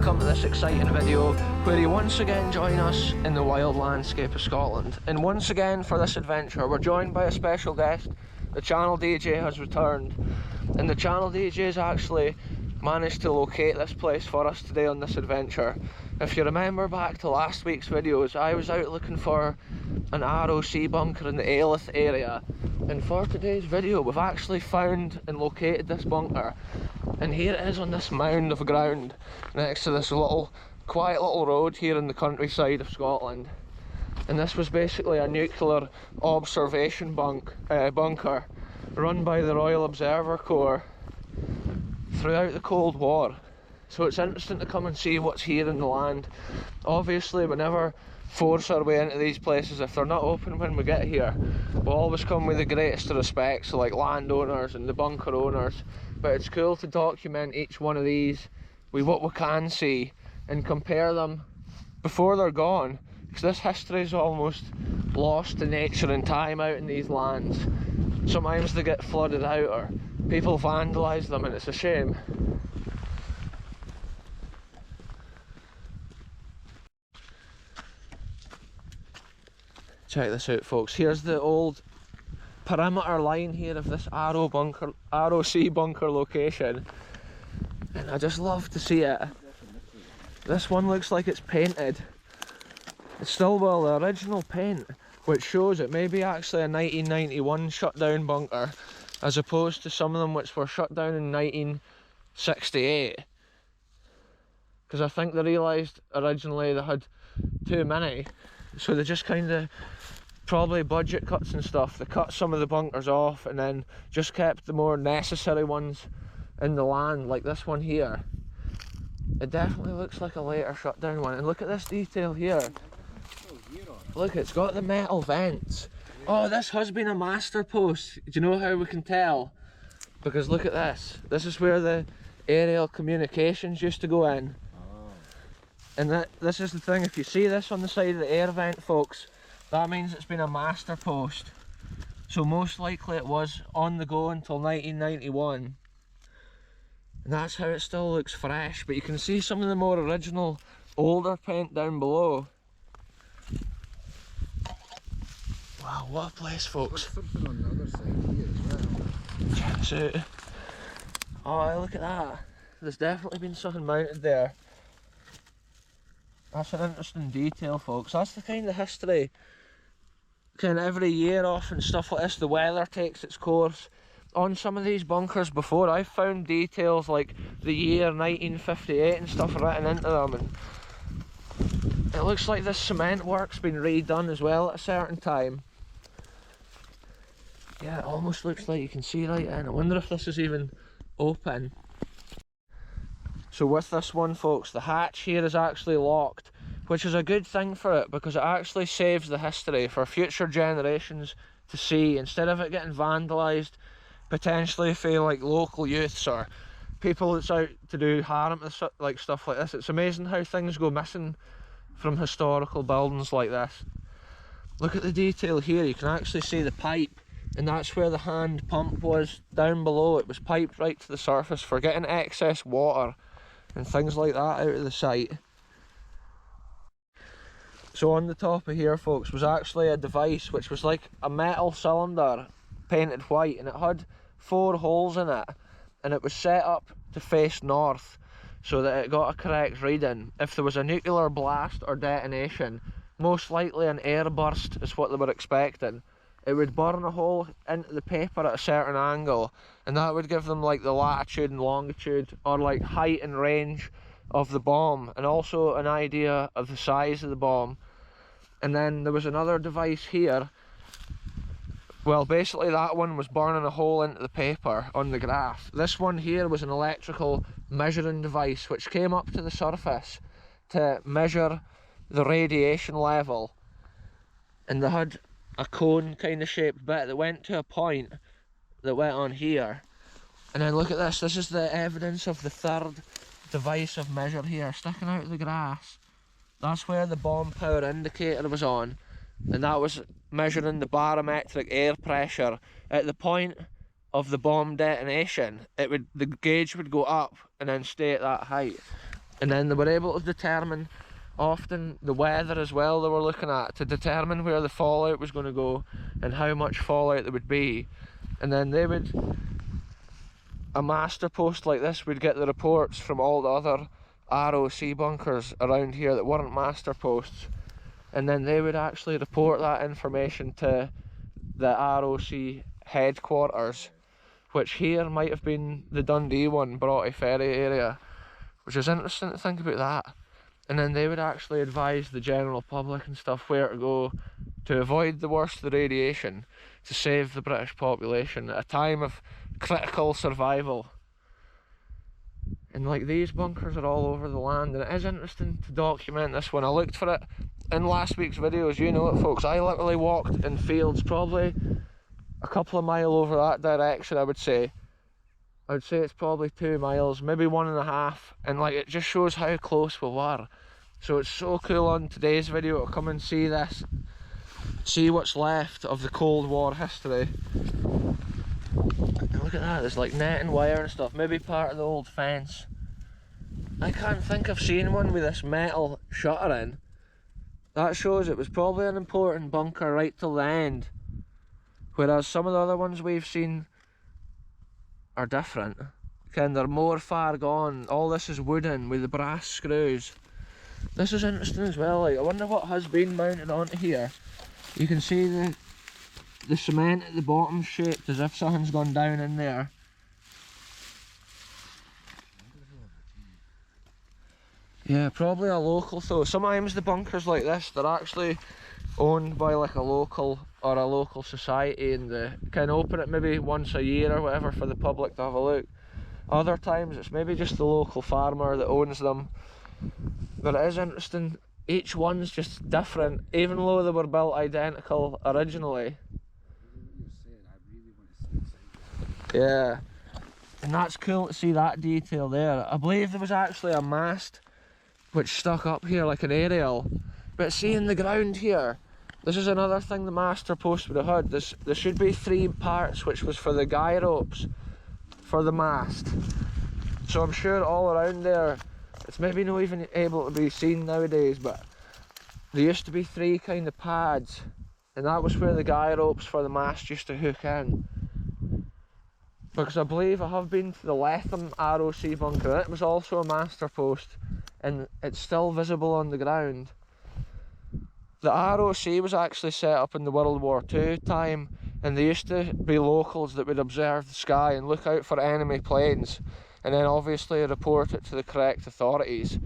welcome to this exciting video where you once again join us in the wild landscape of Scotland. And once again for this adventure we're joined by a special guest. The channel DJ has returned, and the channel DJ has actually managed to locate this place for us today on this adventure. If you remember back to last week's videos, I was out looking for an ROC bunker in the Aylth area, and for today's video we've actually found and located this bunker. And here it is on this mound of ground next to this quiet little road here in the countryside of Scotland. And this was basically a nuclear observation bunker run by the Royal Observer Corps throughout the Cold War. So it's interesting to come and see what's here in the land. Obviously we never force our way into these places if they're not open when we get here. We'll always come with the greatest of respect, so like landowners and the bunker owners. But it's cool to document each one of these with what we can see and compare them before they're gone, because this history is almost lost to nature and time out in these lands. Sometimes they get flooded out or people vandalise them, and it's a shame. Check this out, folks. Here's the old perimeter line here of this ROC bunker location, and I just love to see it. This one looks like it's painted. It's still, well, the original paint, which shows it may be actually a 1991 shut down bunker, as opposed to some of them which were shut down in 1968. Because I think they realised originally they had too many, so they just kind of, probably budget cuts and stuff, they cut some of the bunkers off and then just kept the more necessary ones in the land, like this one here. It definitely looks like a later shut down one, and look at this detail here. Look, it's got the metal vents. Oh, this has been a master post. Do you know how we can tell? Because look at this. This is where the aerial communications used to go in. And this is the thing, if you see this on the side of the air vent, folks, that means it's been a master post. So most likely it was on the go until 1991. And that's how it still looks fresh, but you can see some of the more original, older paint down below. Wow, what a place, folks. There's something on the other side here as well. Check this out. Oh, look at that. There's definitely been something mounted there. That's an interesting detail, folks. That's the kind of history, kind of every year off and stuff like this, the weather takes its course. On some of these bunkers before, I've found details like the year 1958 and stuff written into them, and it looks like this cement work's been redone as well at a certain time. Yeah, it almost looks like you can see right in. I wonder if this is even open. So with this one, folks, the hatch here is actually locked, which is a good thing for it because it actually saves the history for future generations to see, instead of it getting vandalised, potentially for like local youths or people that's out to do harm to like stuff like this. It's amazing how things go missing from historical buildings like this. Look at the detail here, you can actually see the pipe, and that's where the hand pump was down below. It was piped right to the surface for getting excess water and things like that out of the site. So on the top of here, folks, was actually a device which was like a metal cylinder painted white, and it had 4 holes in it, and it was set up to face north so that it got a correct reading. If there was a nuclear blast or detonation, most likely an air burst is what they were expecting, it would burn a hole into the paper at a certain angle, and that would give them like the latitude and longitude, or like height and range of the bomb, and also an idea of the size of the bomb. And then there was another device here. Well, basically that one was burning a hole into the paper on the graph. This one here was an electrical measuring device which came up to the surface to measure the radiation level, and they had a cone kind of shaped bit that went to a point that went on here. And then look at this, this is the evidence of the third device of measure here, sticking out of the grass. That's where the bomb power indicator was on, and that was measuring the barometric air pressure at the point of the bomb detonation. The gauge would go up and then stay at that height. And then they were able to determine often the weather as well they were looking at to determine where the fallout was going to go and how much fallout there would be. And then they would, a master post like this would get the reports from all the other ROC bunkers around here that weren't master posts, and then they would actually report that information to the ROC headquarters, which here might have been the Dundee one, Broughty Ferry area, which is interesting to think about that. And then they would actually advise the general public and stuff where to go to avoid the worst of the radiation, to save the British population at a time of critical survival. And like, these bunkers are all over the land, and it is interesting to document this one. I looked for it in last week's videos, you know it folks. I literally walked in fields probably a couple of miles over that direction. I would say it's probably 2 miles, maybe 1.5, and like, it just shows how close we were. So it's so cool on today's video to come and see this, see what's left of the Cold War history. And look at that, there's like net and wire and stuff, maybe part of the old fence. I can't think of seeing one with this metal shutter in. That shows it was probably an important bunker right till the end, whereas some of the other ones we've seen are different. They're more far gone. All this is wooden with the brass screws. This is interesting as well. Like, I wonder what has been mounted onto here. You can see the cement at the bottom shaped as if something's gone down in there. Yeah, probably a local though. Sometimes the bunkers like this, they're actually owned by like a local or a local society, and they can open it maybe once a year or whatever for the public to have a look. Other times it's maybe just the local farmer that owns them. But it is interesting, each one's just different, even though they were built identical originally. Yeah, and that's cool to see that detail there. I believe there was actually a mast which stuck up here like an aerial, but see in the ground here, this is another thing the master post would have had. There should be 3 parts which was for the guy ropes for the mast. So I'm sure all around there, it's maybe not even able to be seen nowadays, but there used to be 3 kind of pads, and that was where the guy ropes for the mast used to hook in. Because I believe I have been to the Letham ROC bunker, and it was also a master post, and it's still visible on the ground. The ROC was actually set up in the World War II time, and there used to be locals that would observe the sky and look out for enemy planes, and then obviously report it to the correct authorities.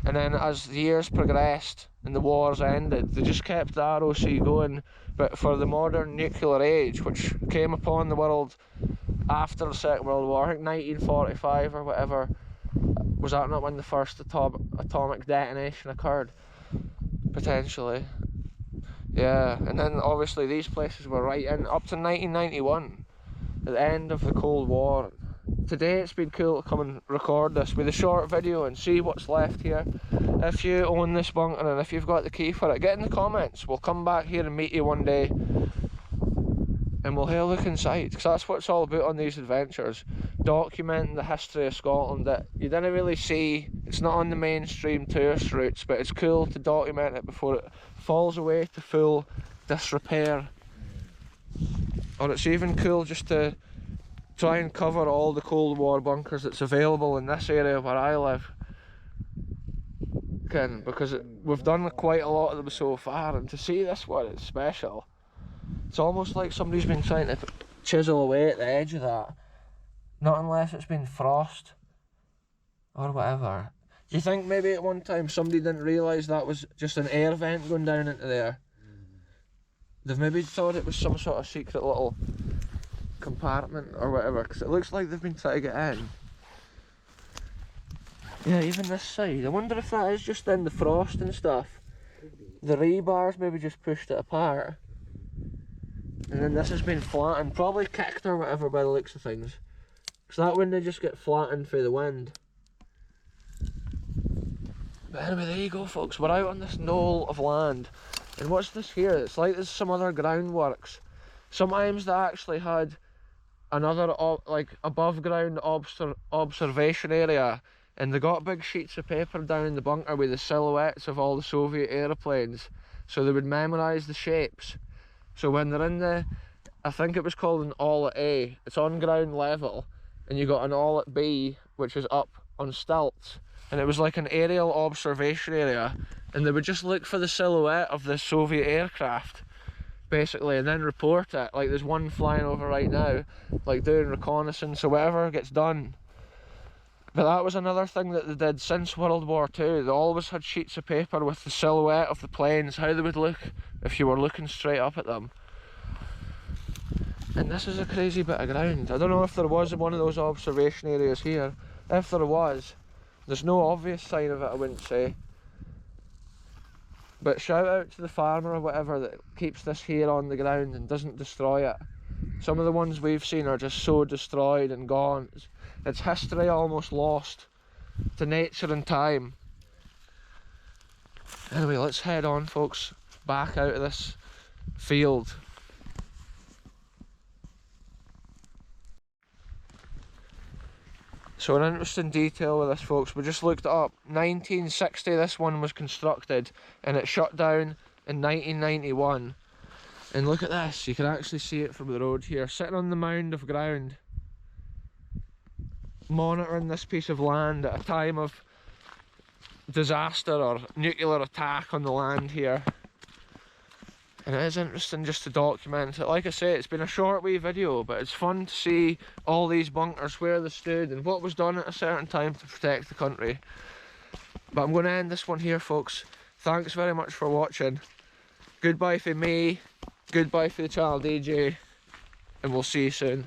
And then as the years progressed and the wars ended, they just kept the ROC going. But for the modern nuclear age, which came upon the world after the Second World War, I think 1945 or whatever, was that not when the first atomic detonation occurred? Potentially. Yeah, and then obviously these places were right in, up to 1991, at the end of the Cold War. Today it's been cool to come and record this with a short video and see what's left here. If you own this bunker and if you've got the key for it, get in the comments. We'll come back here and meet you one day and we'll have a look inside, because that's what it's all about on these adventures, documenting the history of Scotland that you didn't really see. It's not on the mainstream tourist routes, but it's cool to document it before it falls away to full disrepair. Or it's even cool just to try and cover all the Cold War bunkers that's available in this area where I live, because we've done quite a lot of them so far, and to see this one, it's special. It's almost like somebody's been trying to chisel away at the edge of that, not unless it's been frost or whatever. Do you think maybe at one time somebody didn't realise that was just an air vent going down into there? They've maybe thought it was some sort of secret little compartment or whatever, because it looks like they've been trying to get in. Yeah, even this side, I wonder if that is just in the frost and stuff. The rebars maybe just pushed it apart, and then this has been flattened, probably kicked or whatever by the looks of things, because that wouldn't just get flattened through the wind. But anyway, there you go folks, we're out on this knoll of land, and what's this here? It's like there's some other groundworks. Sometimes they actually had another like above ground observation area, and they got big sheets of paper down in the bunker with the silhouettes of all the Soviet aeroplanes, so they would memorise the shapes. So when they're in the, I think it was called an all at A, it's on ground level, and you got an all at B, which is up on stilts, and it was like an aerial observation area, and they would just look for the silhouette of the Soviet aircraft, basically, and then report it. Like there's one flying over right now, like doing reconnaissance or whatever gets done. But that was another thing that they did since World War II. They always had sheets of paper with the silhouette of the planes, how they would look if you were looking straight up at them. And this is a crazy bit of ground. I don't know if there was one of those observation areas here. If there was, there's no obvious sign of it, I wouldn't say. But shout out to the farmer or whatever that keeps this here on the ground and doesn't destroy it. Some of the ones we've seen are just so destroyed and gone. It's history almost lost to nature and time. Anyway, let's head on, folks, back out of this field. So an interesting detail with this, folks, we just looked it up. 1960 this one was constructed, and it shut down in 1991. And look at this, you can actually see it from the road here, sitting on the mound of ground, monitoring this piece of land at a time of disaster or nuclear attack on the land here. And it is interesting just to document it. Like I say, it's been a short wee video, but it's fun to see all these bunkers, where they stood and what was done at a certain time to protect the country. But I'm going to end this one here, folks. Thanks very much for watching. Goodbye for me, goodbye for the channel DJ, and we'll see you soon.